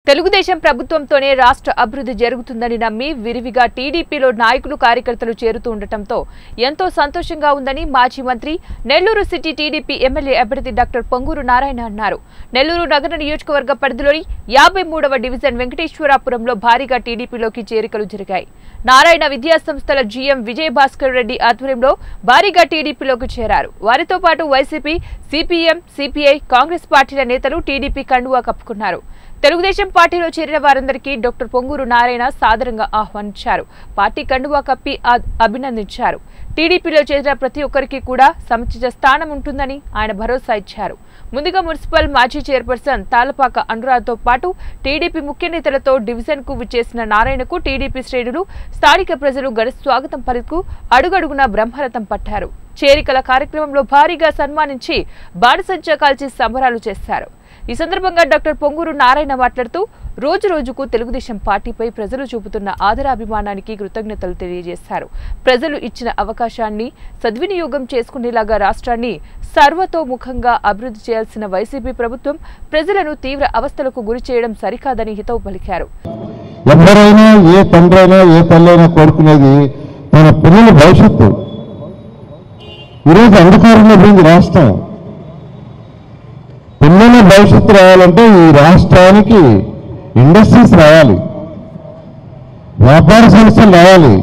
తెలుగుదేశం ప్రభుత్వంతోనే రాష్ట్ర అభివృద్ధి జరుగుతుందని నమ్మి విరివిగా టీడీపీలో నాయకులు కార్యకర్తలు చేరుతూ ఉండటంతో ఎంతో సంతోషంగా ఉందని మాజీ మంత్రి నెల్లూరు సిటీ టీడీపీ ఎమ్మెల్యే అభ్యర్థి డాక్టర్ పొంగూరు నారాయణ అన్నారు. నెల్లూరు నగర నియోజకవర్గ పరిధిలోని 53వ డివిజన్ వెంకటేశ్వరాపురంలో భారీగా టీడీపీలోకి చేరికలు జరిగాయి. నారాయణ విద్యా సంస్థల జీఎం విజయభాస్కర్ రెడ్డి ఆధ్వర్యంలో భారీగా టీడీపీలోకి చేరారు. వారితో పాటు వైసీపీ, సిపిఎం, సిపిఐ, కాంగ్రెస్ పార్టీల నేతలు టీడీపీ కండువా కప్పుకున్నారు. తెలుగుదేశం పార్టీలో చేరిన వారందరికీ డాక్టర్ పొంగూరు నారాయణ సాదరంగా ఆహ్వానించారు. పార్టీ కండువా కప్పి అభినందించారు. టీడీపీలో చేరిన ప్రతి ఒక్కరికి కూడా సముచిత స్థానం ఉంటుందని ఆయన భరోసా ఇచ్చారు. ముందుగా మున్సిపల్ మాజీ చైర్పర్సన్ తాలపాక అనురాధతో పాటు టీడీపీ ముఖ్య నేతలతో డివిజన్ కు విచ్చేసిన నారాయణకు టీడీపీ శ్రేణులు, స్థానిక ప్రజలు ఘన స్వాగతం పలుకు అడుగడుగునా బ్రహ్మరథం పట్టారు. చేరికల కార్యక్రమంలో భారీగా సన్మానించి బాణసంచా కాల్చి సంబరాలు చేశారు. ఈ సందర్భంగా డాక్టర్ పొంగూరు నారాయణ మాట్లాడుతూ రోజు రోజుకు తెలుగుదేశం పార్టీపై ప్రజలు చూపుతున్న ఆదరాభిమానానికి కృతజ్ఞతలు తెలియజేశారు. ప్రజలు ఇచ్చిన అవకాశాన్ని సద్వినియోగం చేసుకునేలాగా రాష్ట్రాన్ని సర్వతోముఖంగా అభివృద్ధి చేయాల్సిన వైసీపీ ప్రభుత్వం ప్రజలను తీవ్ర అవస్థలకు గురి చేయడం సరికాదని హితవు పలికారు. ఎవరైనా ఏ తండ్రైనా ఏ తల్లైనా కోరుకునేది తన పిల్లల భవిష్యత్తు. ఈరోజు అంధకారంలో పోయింది రాష్ట్రం. పిల్లల భవిష్యత్తు రావాలంటే ఈ రాష్ట్రానికి ఇండస్ట్రీస్ రావాలి, వ్యాపార సంస్థలు రావాలి,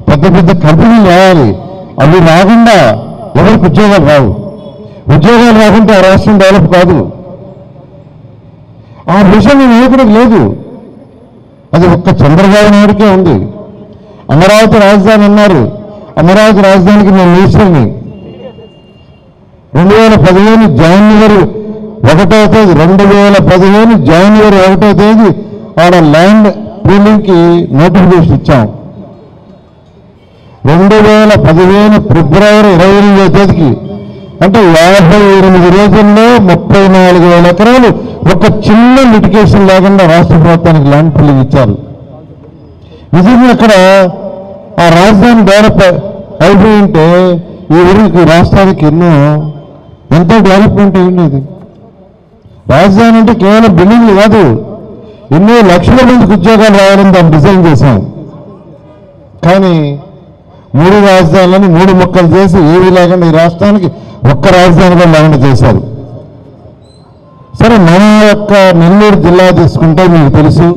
పెద్ద పెద్ద కంపెనీలు రావాలి. అవి రాకుండా ఎవరికి ఉద్యోగాలు రావు. ఉద్యోగాలు రాకుంటే ఆ రాష్ట్రం డెవలప్ కాదు. ఆ విషయం నాయకుడికి లేదు. అది ఒక్క చంద్రబాబు నాయుడికే ఉంది. అమరావతి రాజధాని అన్నారు. అమరావతి రాజధానికి నేను మినిస్టర్ని. 2015 జనవరి 1వ తేదీ 2015 జనవరి 1వ తేదీ ఆడ ల్యాండ్ పూలింగ్కి నోటిఫికేషన్ ఇచ్చాం. 2015 ఫిబ్రవరి 28వ తేదీకి అంటే 58 రోజుల్లో 34,000 ఎకరాలు ఒక చిన్న లిటిగేషన్ లేకుండా రాష్ట్ర ప్రభుత్వానికి ల్యాండ్ పూలింగ్ ఇచ్చారు. నిజంగా అక్కడ ఆ రాజధాని డెవలప్ అయిపోయి ఉంటే ఈ ఊరికి రాష్ట్రానికి ఎంతో డెవలప్మెంట్ అయ్యింది. రాజధాని అంటే కేవలం బిల్డింగ్లు కాదు, ఎన్నో లక్షల మందికి ఉద్యోగాలు రావాలని దాన్ని డిజైన్ చేశాం. కానీ 3 రాజధానులను 3 ముక్కలు చేసి ఏవి లేకుండా ఈ రాష్ట్రానికి ఒక్క రాజధానిగా లేకుండా చేశారు. సరే, మన యొక్క నెల్లూరు జిల్లా తీసుకుంటే మీకు తెలుసు,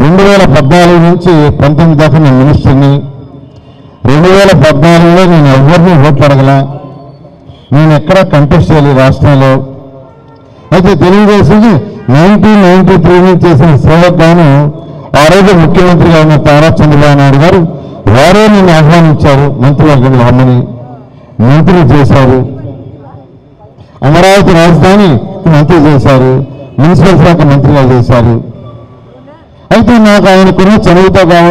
2014 నుంచి 19 దాకా నేను మినిస్టర్ని. 2014లో నేను ఎవరిని ఓట్లు అడగలా. నేను ఎక్కడా కంటెస్ట్ చేయాలి రాష్ట్రంలో. అయితే తెలుగుదేశం 1993 నుంచి చేసిన సేవకు గాను ఆ రోజు ముఖ్యమంత్రిగా ఉన్న తారా చంద్రబాబు నాయుడు గారు వారే నన్ను ఆహ్వానించారు. మంత్రివర్గంలో అమ్మని మంత్రి చేశారు. అమరావతి రాజధాని మంత్రి చేశారు. మున్సిపల్ శాఖ మంత్రిగా చేశారు. అయితే నాకు ఆయనకున్న చదువుతో కావచ్చు,